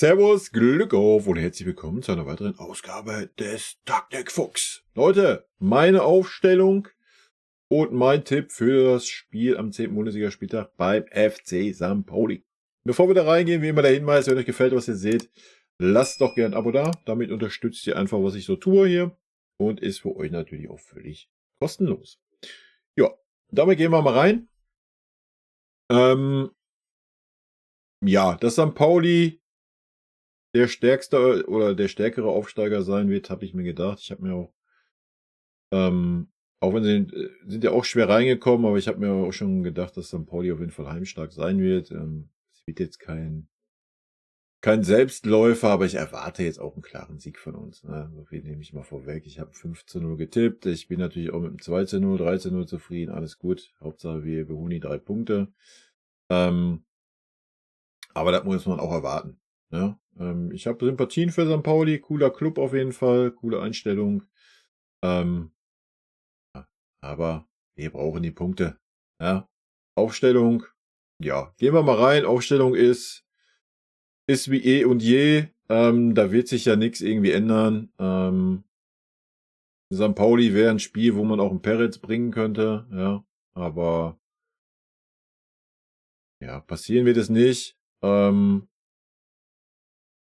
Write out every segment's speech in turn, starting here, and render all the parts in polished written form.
Servus, Glück auf und herzlich willkommen zu einer weiteren Ausgabe des Taktikfuchs. Leute, meine Aufstellung und mein Tipp für das Spiel am 10. Bundesligaspieltag beim FC St. Pauli. Bevor wir da reingehen, wie immer der Hinweis, wenn euch gefällt, was ihr seht, lasst doch gerne ein Abo da. Damit unterstützt ihr einfach, was ich so tue hier und ist für euch natürlich auch völlig kostenlos. Ja, damit gehen wir mal rein. Ja, dass St. Pauli der stärkste oder der stärkere Aufsteiger sein wird, habe ich mir gedacht. Ich habe mir auch wenn sie sind ja auch schwer reingekommen, aber ich habe mir auch schon gedacht, dass St. Pauli auf jeden Fall heimstark sein wird. Es wird jetzt kein Selbstläufer, aber ich erwarte jetzt auch einen klaren Sieg von uns, ne? So viel nehme ich mal vorweg. Ich habe 5:0 getippt. Ich bin natürlich auch mit dem 2:0, 3:0 zufrieden. Alles gut. Hauptsache wir holen die 3 Punkte. Aber das muss man auch erwarten, ne? Ich habe Sympathien für St. Pauli. Cooler Club auf jeden Fall. Coole Einstellung. Ja, aber wir brauchen die Punkte, ja. Aufstellung, ja, gehen wir mal rein. Aufstellung ist wie eh und je. Da wird sich ja nichts irgendwie ändern. St. Pauli wäre ein Spiel, wo man auch einen Peretz bringen könnte, ja. Aber ja, passieren wird es nicht.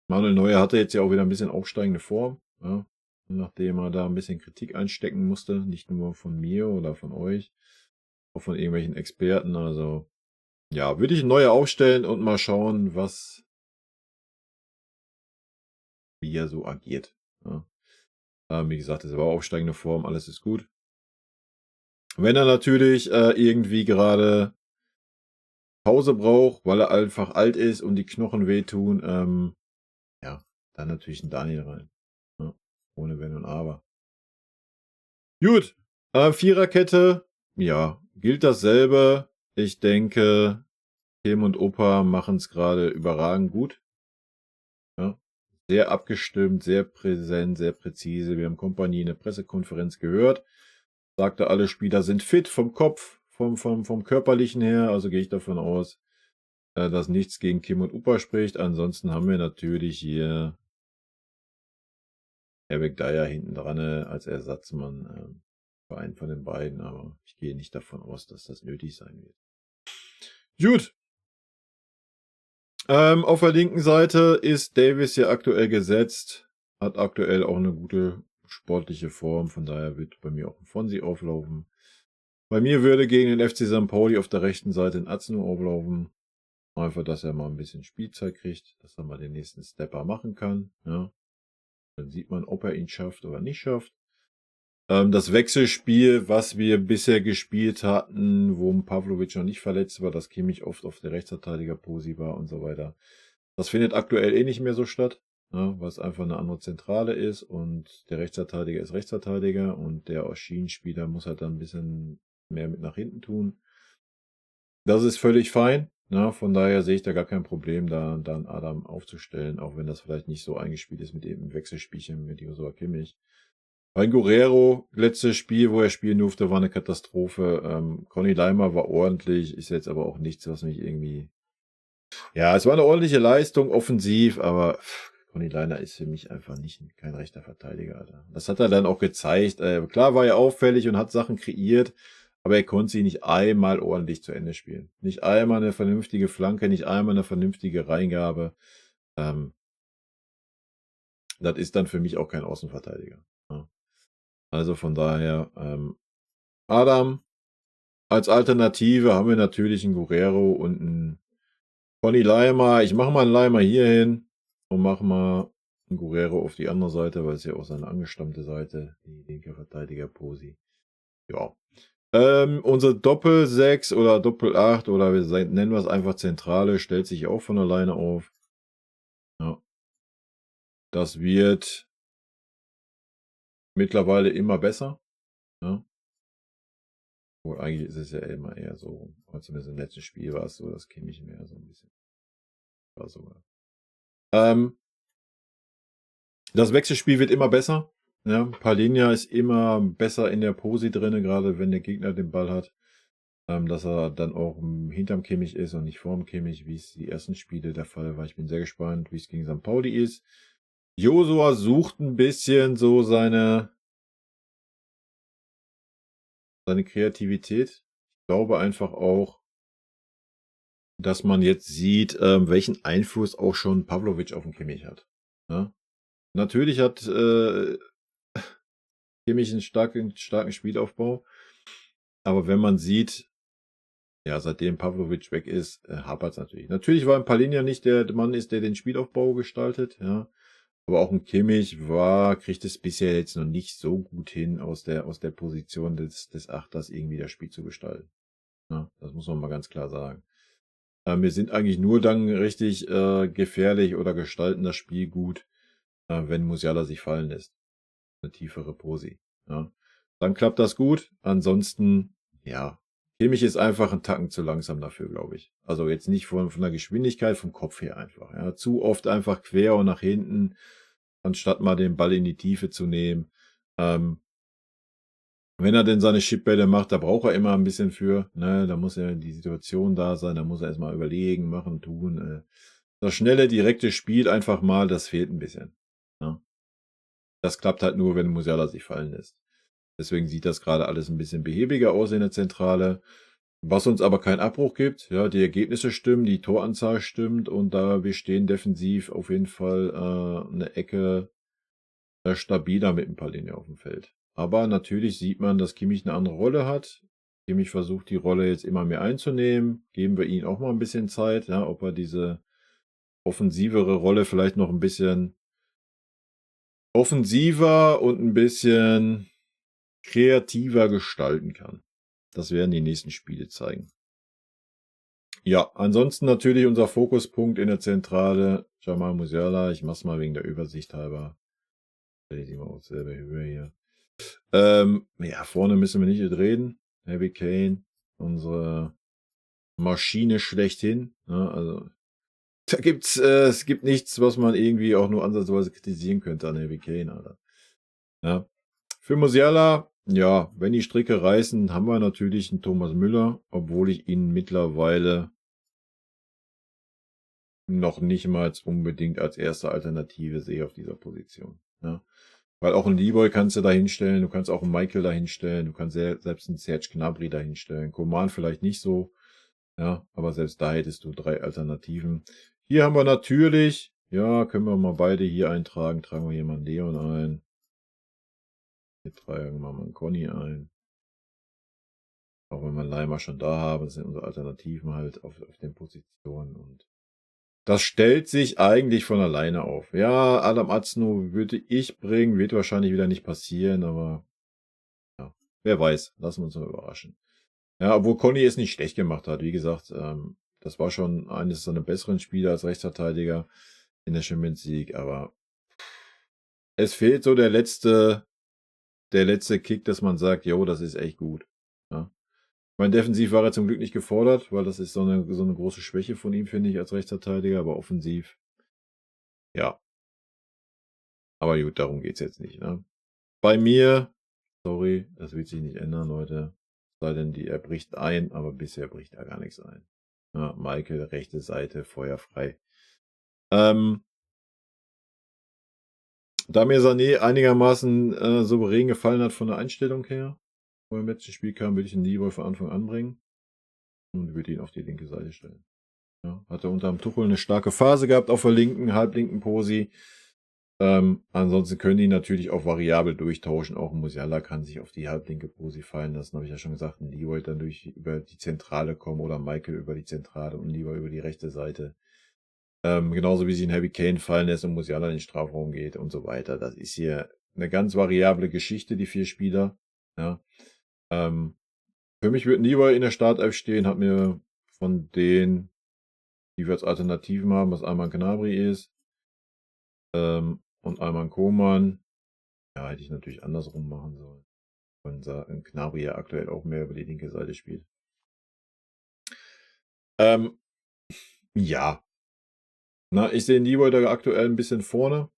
Manuel Neuer hatte jetzt ja auch wieder ein bisschen aufsteigende Form, ja, nachdem er da ein bisschen Kritik einstecken musste, nicht nur von mir oder von euch, auch von irgendwelchen Experten. Also ja, würde ich Neue aufstellen und mal schauen, wie er so agiert, ja. Wie gesagt, es war aufsteigende Form, alles ist gut. Wenn er natürlich irgendwie gerade Pause braucht, weil er einfach alt ist und die Knochen wehtun, ja, dann natürlich ein Daniel rein, ja, ohne Wenn und Aber. Gut, Viererkette, ja, gilt dasselbe. Ich denke, Tim und Opa machen es gerade überragend gut, ja. Sehr abgestimmt, sehr präsent, sehr präzise. Wir haben Kompanie in der Pressekonferenz gehört. Sagte, alle Spieler sind fit vom Kopf, vom Körperlichen her. Also gehe ich davon aus, dass nichts gegen Kim und Upa spricht. Ansonsten haben wir natürlich hier Eric Dyer hinten dran als Ersatzmann für einen von den beiden. Aber ich gehe nicht davon aus, dass das nötig sein wird. Gut. Auf der linken Seite ist Davis ja aktuell gesetzt. Hat aktuell auch eine gute sportliche Form. Von daher wird bei mir auch ein Fonsi auflaufen. Bei mir würde gegen den FC St. Pauli auf der rechten Seite ein Azno auflaufen. Einfach, dass er mal ein bisschen Spielzeit kriegt, dass er mal den nächsten Stepper machen kann. Ja. Dann sieht man, ob er ihn schafft oder nicht schafft. Das Wechselspiel, was wir bisher gespielt hatten, wo Pavlovic noch nicht verletzt war, dass Kimmich oft auf der Rechtsverteidiger-Posi war und so weiter. Das findet aktuell eh nicht mehr so statt, ja, weil es einfach eine andere Zentrale ist und der Rechtsverteidiger ist Rechtsverteidiger und der Schienenspieler muss halt dann ein bisschen mehr mit nach hinten tun. Das ist völlig fein, ne? Von daher sehe ich da gar kein Problem, da einen Adam aufzustellen, auch wenn das vielleicht nicht so eingespielt ist mit dem Wechselspielchen mit Joshua Kimmich. Bei Guerrero, letztes Spiel, wo er spielen durfte, war eine Katastrophe. Conny Leimer war ordentlich, ist jetzt aber auch nichts, was mich irgendwie... Ja, es war eine ordentliche Leistung, offensiv, aber Conny Leimer ist für mich einfach kein rechter Verteidiger, Alter. Das hat er dann auch gezeigt. Klar war er auffällig und hat Sachen kreiert, aber er konnte sie nicht einmal ordentlich zu Ende spielen. Nicht einmal eine vernünftige Flanke, nicht einmal eine vernünftige Reingabe. Das ist dann für mich auch kein Außenverteidiger, ja. Also von daher, Adam, als Alternative haben wir natürlich einen Guerrero und einen Conny Leimer. Ich mache mal einen Leimer hier hin und mache mal einen Guerrero auf die andere Seite, weil es ja auch seine angestammte Seite, die linke Verteidiger-Posi. Ja. Unsere Doppel-6 oder Doppel-8 oder nennen wir es einfach Zentrale, stellt sich auch von alleine auf. Ja. Das wird mittlerweile immer besser. Ja. Obwohl, eigentlich ist es ja immer eher so, zumindest im letzten Spiel war es so, das Kimmich mehr so ein bisschen war sogar. Das Wechselspiel wird immer besser. Ja, Palhinha ist immer besser in der Posi drin, gerade wenn der Gegner den Ball hat. dass er dann auch hinterm Kimmich ist und nicht vorm Kimmich, wie es die ersten Spiele der Fall war. Ich bin sehr gespannt, wie es gegen St. Pauli ist. Josua sucht ein bisschen so seine Kreativität. Ich glaube einfach auch, dass man jetzt sieht, welchen Einfluss auch schon Pavlovic auf den Kimmich hat, ne? Natürlich hat, Kimmich einen starken Spielaufbau, aber wenn man sieht, ja, seitdem Pavlovic weg ist, hapert's natürlich. Natürlich war 'n Palhinha nicht der Mann ist, der den Spielaufbau gestaltet, ja, aber auch 'n Kimmich kriegt es bisher jetzt noch nicht so gut hin, aus der Position des Achters irgendwie das Spiel zu gestalten, ne? Das muss man mal ganz klar sagen. Wir sind eigentlich nur dann richtig, gefährlich oder gestalten das Spiel gut, wenn Musiala sich fallen lässt. 'Ne tiefere Posi, ja. Dann klappt das gut. Ansonsten, ja, Kimmich ist einfach 'n Tacken zu langsam dafür, glaube ich. Also, jetzt nicht von der Geschwindigkeit, vom Kopf her einfach, ja. Zu oft einfach quer und nach hinten, anstatt mal den Ball in die Tiefe zu nehmen. Ähm, Wenn er denn seine Chipbälle macht, da braucht er immer 'n bisschen für, ne? Da muss ja die Situation da sein, da muss er erst mal überlegen, machen, tun, das schnelle, direkte Spiel einfach mal, das fehlt 'n bisschen, ne? Das klappt halt nur, wenn Musiala sich fallen lässt. Deswegen sieht das gerade alles ein bisschen behäbiger aus in der Zentrale, was uns aber keinen Abbruch gibt. Ja, die Ergebnisse stimmen, die Toranzahl stimmt und da wir stehen defensiv auf jeden Fall, 'ne Ecke, stabiler mit 'n paar Linien auf dem Feld. Aber natürlich sieht man, dass Kimmich eine andere Rolle hat. Kimmich versucht, die Rolle jetzt immer mehr einzunehmen. Geben wir ihm auch mal ein bisschen Zeit, ja, ob er diese offensivere Rolle vielleicht noch ein bisschen offensiver und ein bisschen kreativer gestalten kann. Das werden die nächsten Spiele zeigen. Ja, ansonsten natürlich unser Fokuspunkt in der Zentrale, Jamal Musiala. Ich mach's mal wegen der Übersicht halber. Stelle ich die mal auf selbe Höhe hier. Ja, vorne müssen wir nicht reden. Harry Kane, unsere Maschine schlechthin. Ne? Also, es gibt nichts, was man irgendwie auch nur ansatzweise kritisieren könnte an Harry Kane, Alter. Ja. Für Musiala, ja, wenn die Stricke reißen, haben wir natürlich einen Thomas Müller, obwohl ich ihn mittlerweile noch nicht mal unbedingt als erste Alternative sehe auf dieser Position, ja. Weil auch 'n Leroy kannst du da hinstellen, du kannst auch 'n Michael da hinstellen, du kannst selbst 'n Serge Gnabry da hinstellen. Coman vielleicht nicht so, ja, aber selbst da hättest du 3 Alternativen. Hier haben wir natürlich, ja, können wir mal beide hier eintragen. Tragen wir hier mal 'n Leon ein. Hier tragen wir mal 'n Conny ein. Auch wenn wir Leimer schon da haben, das sind unsere Alternativen halt auf den Positionen und das stellt sich eigentlich von alleine auf. Ja, Adam Azno würde ich bringen, wird wahrscheinlich wieder nicht passieren, aber ja, wer weiß. Lassen wir uns mal überraschen. Ja, obwohl Conny es nicht schlecht gemacht hat. Wie gesagt, das war schon eines seiner besseren Spiele als Rechtsverteidiger in der Champions League, aber es fehlt so der letzte Kick, dass man sagt: „Jo, das ist echt gut." Ja. Ich meine, defensiv war er zum Glück nicht gefordert, weil das ist so eine große Schwäche von ihm, finde ich, als Rechtsverteidiger, aber offensiv, ja. Aber gut, darum geht's jetzt nicht, ne? Bei mir, sorry, das wird sich nicht ändern, Leute. Es sei denn, er bricht ein, aber bisher bricht da gar nichts ein. Ja, Michael, rechte Seite, feuerfrei. Ähm, Da mir Sané einigermaßen, souverän gefallen hat von der Einstellung her, wo er im letzten Spiel kam, würde ich ihn lieber von Anfang an bringen und würde ihn auf die linke Seite stellen. Ja, hatte unterm Tuchel eine starke Phase gehabt auf der linken, halblinken Posi. Ansonsten können die natürlich auch variabel durchtauschen. Auch 'n Musiala kann sich auf die halblinke Posi fallen lassen, habe ich ja schon gesagt. 'N Leroy dann über die Zentrale kommen oder Michael über die Zentrale und Leroy über die rechte Seite. Genauso wie sich 'n Harry Kane fallen lässt und Musiala in den Strafraum geht und so weiter. Das ist hier eine ganz variable Geschichte, die 4 Spieler, ja. Ähm, für mich wird 'n Leroy in der Startelf stehen, hat mir von denen, die wir als Alternativen haben, was einmal 'n Gnabry ist, und einmal 'n Coman. Ja, hätte ich natürlich andersrum machen sollen. Und Gnabry ja aktuell auch mehr über die linke Seite spielt. Ähm, ja, ich sehe Leroy da aktuell ein bisschen vorne.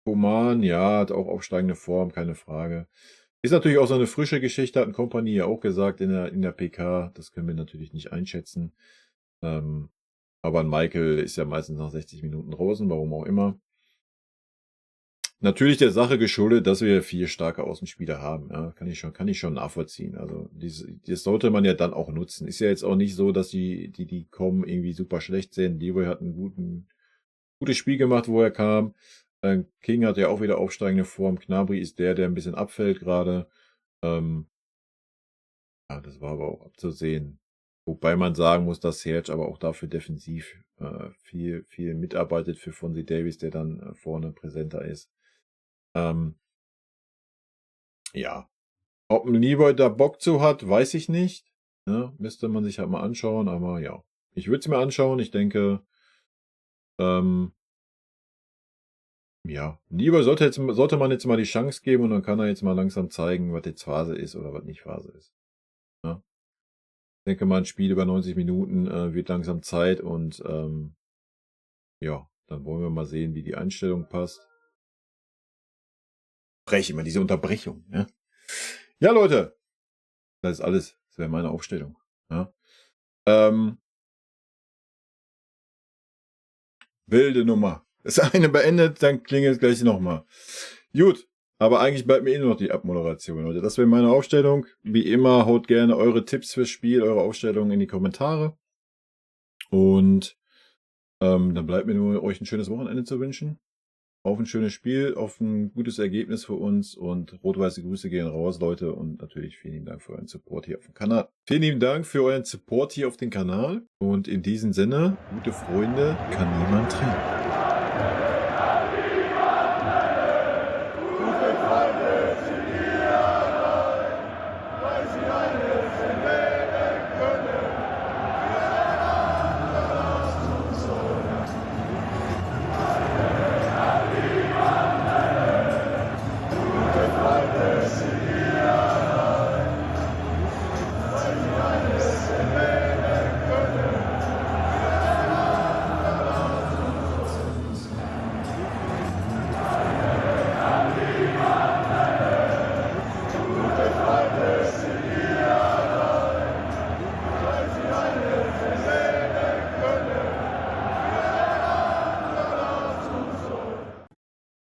Coman, ja, hat auch aufsteigende Form, keine Frage. Ist natürlich auch so eine frische Geschichte, hat 'n Kompanie ja auch gesagt in der PK. Das können wir natürlich nicht einschätzen. Ähm, aber 'n Michael ist ja meistens nach 60 Minuten draußen, warum auch immer. Natürlich der Sache geschuldet, dass wir 4 starke Außenspieler haben, ja, kann ich schon nachvollziehen. Also, das sollte man ja dann auch nutzen. Ist ja jetzt auch nicht so, dass die kommen irgendwie super schlecht sind. Leroy hat 'n gutes Spiel gemacht, wo er kam. King hat ja auch wieder aufsteigende Form. Gnabry ist der 'n bisschen abfällt grade. Ähm, ja, das war aber auch abzusehen. Wobei man sagen muss, dass Serge aber auch dafür defensiv, viel mitarbeitet für Fonzie Davies, der dann, vorne präsenter ist. Ähm, ja. Ob 'n Leroy da Bock zu hat, weiß ich nicht, ne? Müsste man sich halt mal anschauen, aber ja. Ich würde es mir anschauen. Ich denke, ähm, ja, Leroy sollte man jetzt mal die Chance geben und dann kann er jetzt mal langsam zeigen, was jetzt Phase ist oder was nicht Phase ist, ne? Ich denke mal, 'n Spiel über 90 Minuten, wird langsam Zeit und, ja, dann wollen wir mal sehen, wie die Einstellung passt. Breche immer diese Unterbrechung, ne? Ja, Leute, das ist alles. Das wäre meine Aufstellung, ja? Ähm Wilde Nummer. Das eine beendet, dann klingelt gleich noch mal. Gut, aber eigentlich bleibt mir eh nur noch die Abmoderation, Leute. Das wäre meine Aufstellung. Wie immer, haut gerne eure Tipps fürs Spiel, eure Aufstellungen in die Kommentare. Und, dann bleibt mir nur, euch ein schönes Wochenende zu wünschen. Auf ein schönes Spiel, auf ein gutes Ergebnis für uns und rot-weiße Grüße gehen raus, Leute. Und natürlich vielen lieben Dank für euren Support hier auf dem Kanal. Vielen lieben Dank für euren Support hier auf dem Kanal. Und in diesem Sinne, gute Freunde kann niemand trennen.